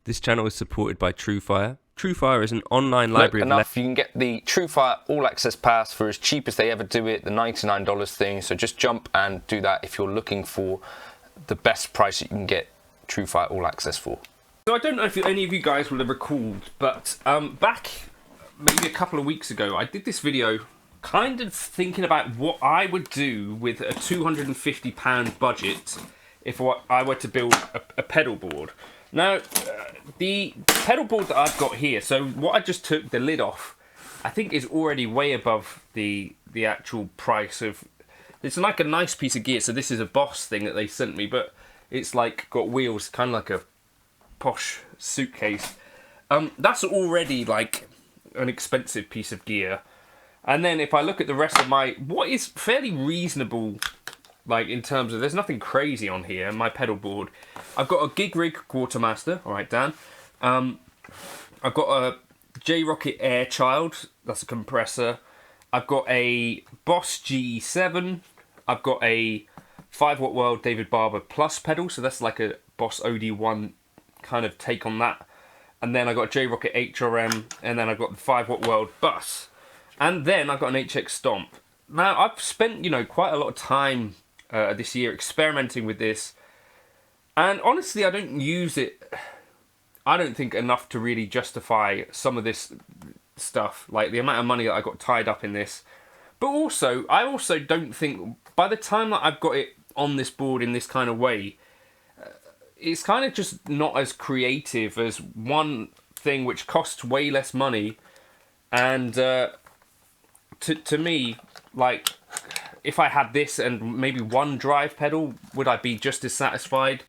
This channel is supported by Truefire. Truefire is an online library enough, you can get the Truefire All Access Pass for as cheap as they ever do it, the $99 thing. So just jump and do that if you're looking for the best price you can get Truefire All Access for. So I don't know if any of you guys will have recalled, but back maybe a couple of weeks ago, I did this video kind of thinking about what I would do with a £250 budget if I were to build a pedal board. Now, the pedal board that I've got here, so what I just took the lid off, I think is already way above the actual price of... It's like a nice piece of gear, so this is a Boss thing that they sent me, but it's like got wheels, kind of like a posh suitcase. That's already like an expensive piece of gear. And then if I look at the rest of my... What is fairly reasonable... Like, in terms of, there's nothing crazy on here, my pedal board. I've got a Gig Rig Quartermaster, alright Dan. I've got a J-Rocket Air Child, that's a compressor. I've got a Boss G7. I've got a 5 Watt World David Barber Plus pedal, so that's like a Boss OD1 kind of take on that. And then I've got a J-Rocket HRM, and then I've got the 5 Watt World Bus. And then I've got an HX Stomp. Now, I've spent, you know, quite a lot of time this year experimenting with this, and honestly I don't use it, I don't think, enough to really justify some of this stuff, like the amount of money that I got tied up in this. But also, I also don't think by the time that I've got it on this board in this kind of way, it's kind of just not as creative as one thing which costs way less money. And to me, like, if I had this and maybe one drive pedal, would I be just as satisfied?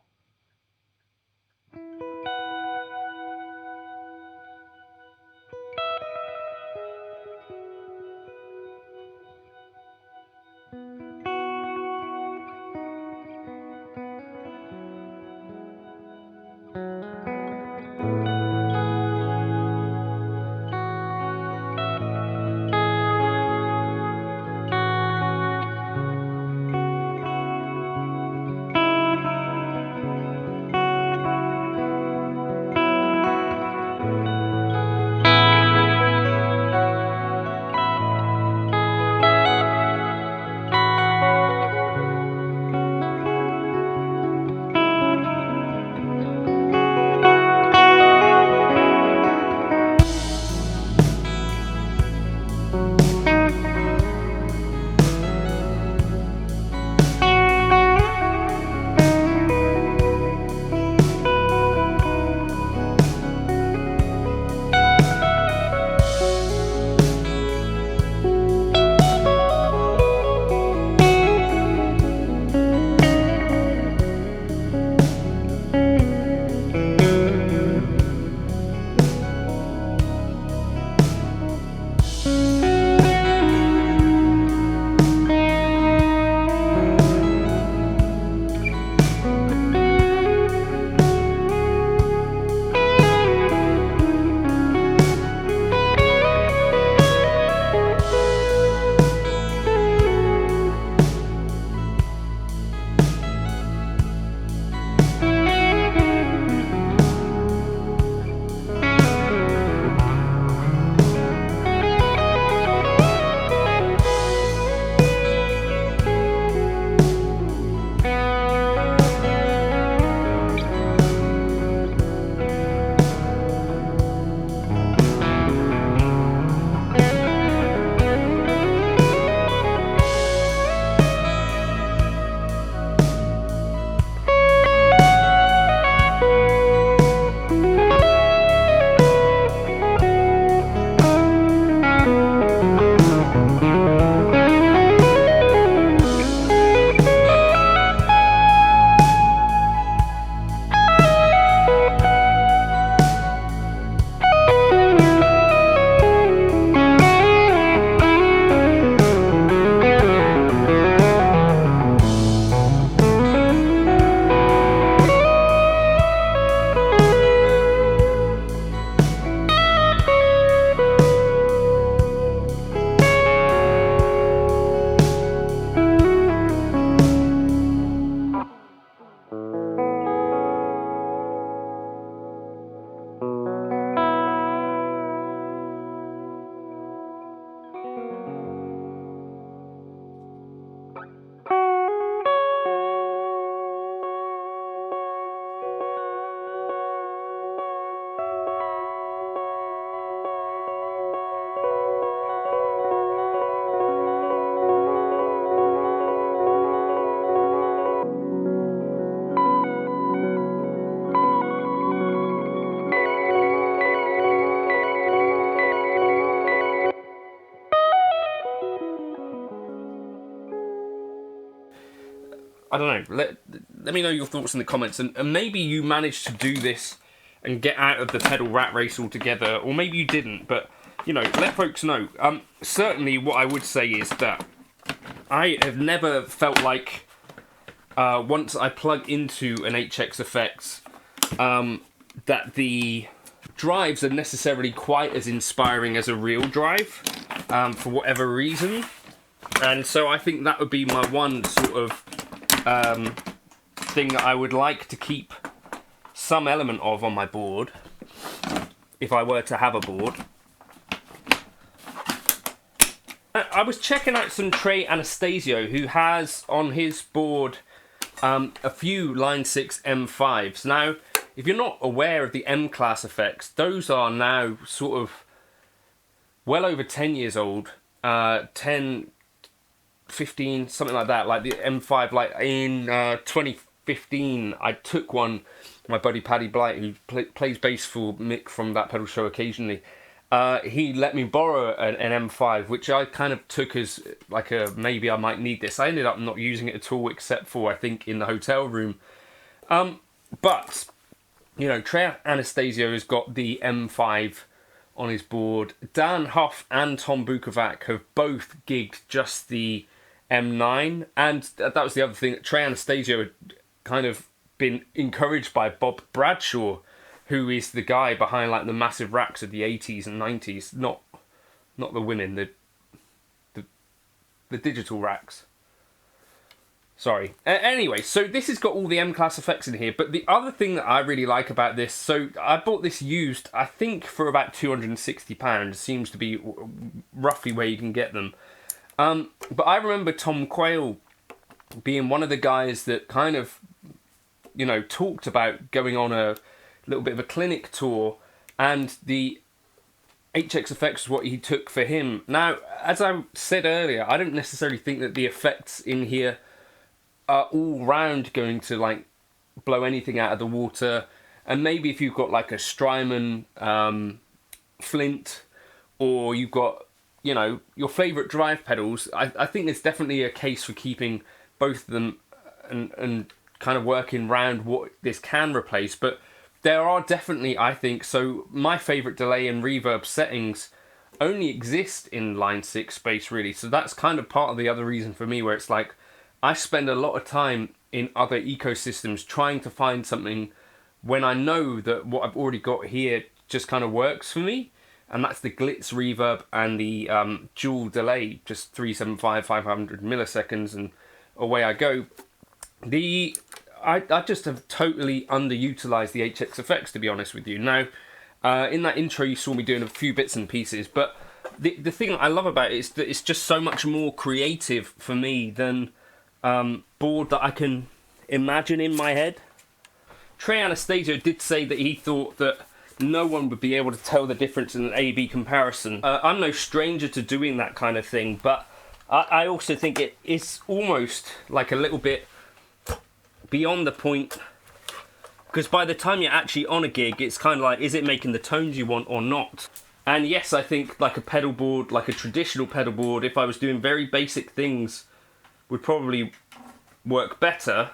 I don't know. Let me know your thoughts in the comments, and maybe you managed to do this and get out of the pedal rat race altogether, or maybe you didn't. But you know, let folks know. Certainly, what I would say is that I have never felt like once I plug into an HX Effects that the drives are necessarily quite as inspiring as a real drive for whatever reason. And so I think that would be my one sort of thing that I would like to keep some element of on my board, if I were to have a board. I was checking out some Trey Anastasio, who has on his board a few Line 6 M5s. Now, if you're not aware of the M-class effects, those are now sort of well over 10 years old, 10, 15, something like that. Like the M5, like in 2015, I took one, my buddy Paddy Blight, who plays bass for Mick from That Pedal Show occasionally, he let me borrow an M5, which I kind of took as like a, maybe I might need this. I ended up not using it at all, except for, I think, in the hotel room. But, you know, Trey Anastasio has got the M5 on his board. Dann Huff and Tom Bukovac have both gigged just the M9, and that was the other thing. Trey Anastasio had kind of been encouraged by Bob Bradshaw, who is the guy behind like the massive racks of the 80s and 90s, not the women, the digital racks. Sorry. Anyway, so this has got all the M-class effects in here, but the other thing that I really like about this, so I bought this used, I think for about £260, seems to be roughly where you can get them. But I remember Tom Quayle being one of the guys that kind of, you know, talked about going on a little bit of a clinic tour, and the HX Effects was what he took for him. Now, as I said earlier, I don't necessarily think that the effects in here are all round going to like blow anything out of the water. And maybe if you've got like a Strymon Flint, or you've got, you know, your favourite drive pedals, I think there's definitely a case for keeping both of them and kind of working round what this can replace. But there are definitely, I think, so my favourite delay and reverb settings only exist in Line 6 space, really. So that's kind of part of the other reason for me, where it's like I spend a lot of time in other ecosystems trying to find something when I know that what I've already got here just kind of works for me. And that's the Glitz reverb and the dual delay, just 375, 500 milliseconds, and away I go. I just have totally underutilized the HX Effects, to be honest with you. Now, in that intro you saw me doing a few bits and pieces, but the thing I love about it is that it's just so much more creative for me than board that I can imagine in my head. Trey Anastasio did say that he thought that no one would be able to tell the difference in an A-B comparison. I'm no stranger to doing that kind of thing, but I also think it is almost like a little bit beyond the point, because by the time you're actually on a gig, it's kind of like, is it making the tones you want or not? And yes, I think like a pedal board, like a traditional pedal board, if I was doing very basic things, would probably work better.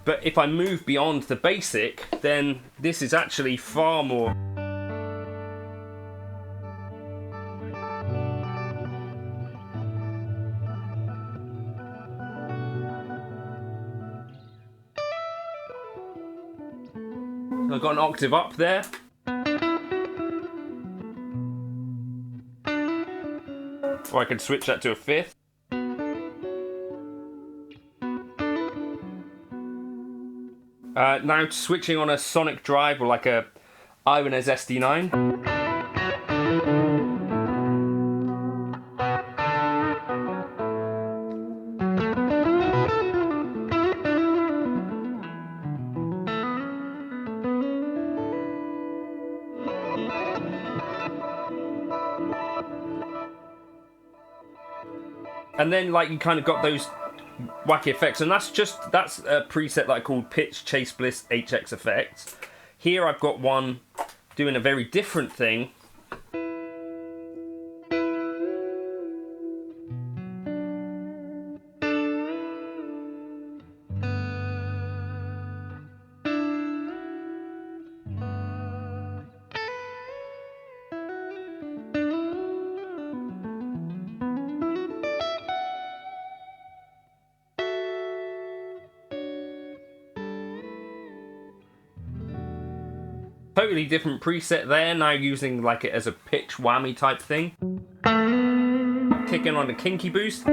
But if I move beyond the basic, then this is actually far more. So I've got an octave up there. Or I could switch that to a fifth. Now switching on a sonic drive or like a Ibanez SD9. And then like you kind of got those wacky effects, and that's a preset that I called Pitch Chase Bliss HX Effects. Here I've got one doing a very different thing. Totally different preset there, now using like it as a pitch whammy type thing. Kicking on the kinky boost.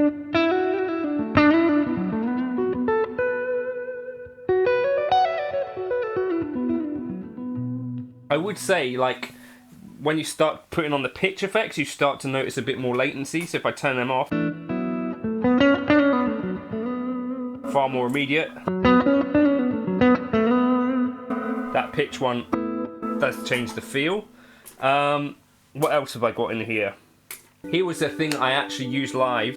I would say, like, when you start putting on the pitch effects, you start to notice a bit more latency, so if I turn them off, far more immediate. That pitch one does change the feel. What else have I got in here? Here was the thing I actually used live.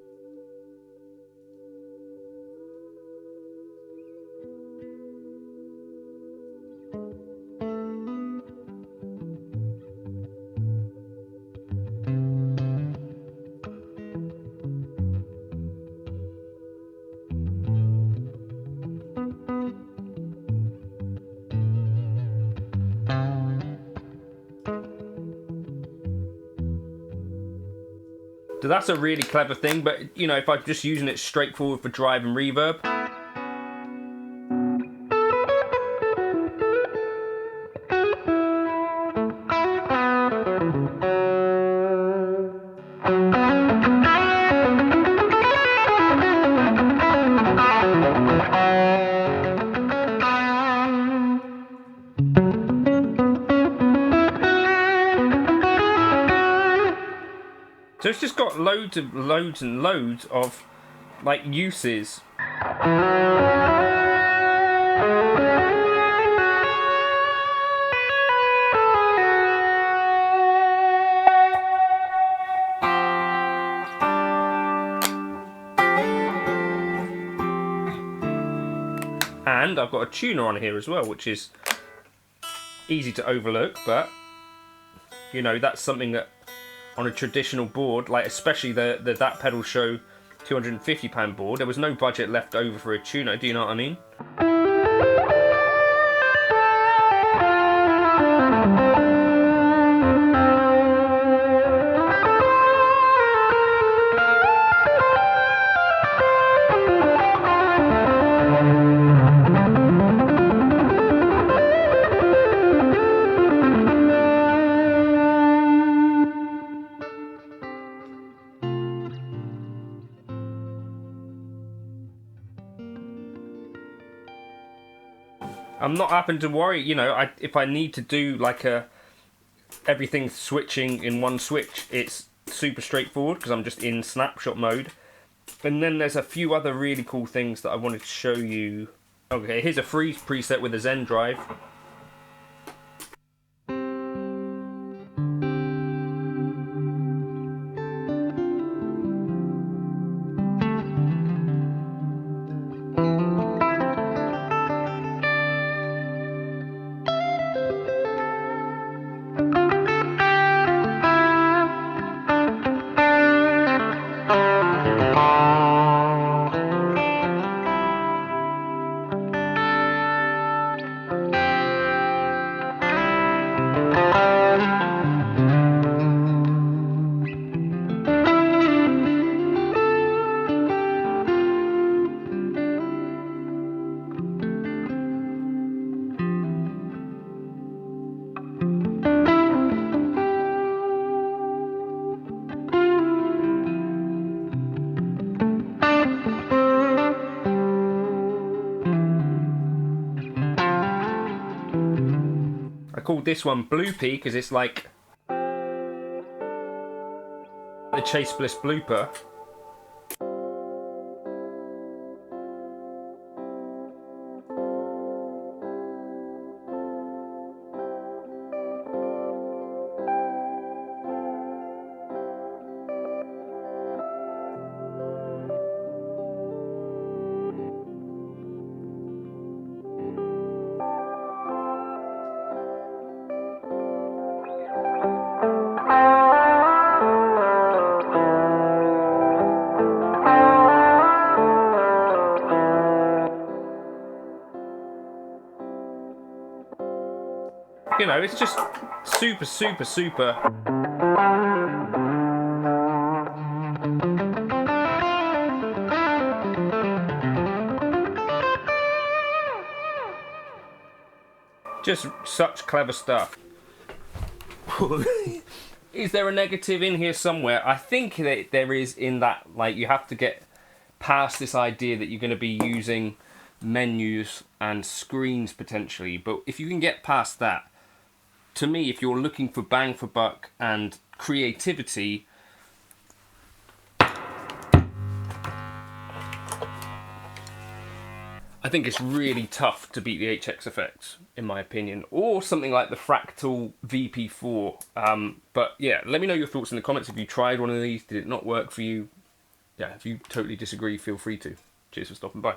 So that's a really clever thing, but you know, if I'm just using it straightforward for drive and reverb. So it's just got loads and loads of like uses. And I've got a tuner on here as well, which is easy to overlook, but you know, that's something that on a traditional board, like especially the That Pedal Show £250 board, there was no budget left over for a tuner, do you know what I mean? I'm not having to worry, you know, if I need to do like everything switching in one switch, it's super straightforward because I'm just in snapshot mode. And then there's a few other really cool things that I wanted to show you. Okay, here's a free preset with a Zen drive. I called this one Bloopy because it's like the Chase Bliss blooper. You know, it's just super, super, super. Just such clever stuff. Is there a negative in here somewhere? I think that there is, in that, like, you have to get past this idea that you're going to be using menus and screens potentially. But if you can get past that, to me, if you're looking for bang for buck and creativity, I think it's really tough to beat the HX effects, in my opinion, or something like the Fractal VP4. But yeah, let me know your thoughts in the comments. If you tried one of these, did it not work for you? Yeah, if you totally disagree, feel free to. Cheers for stopping by.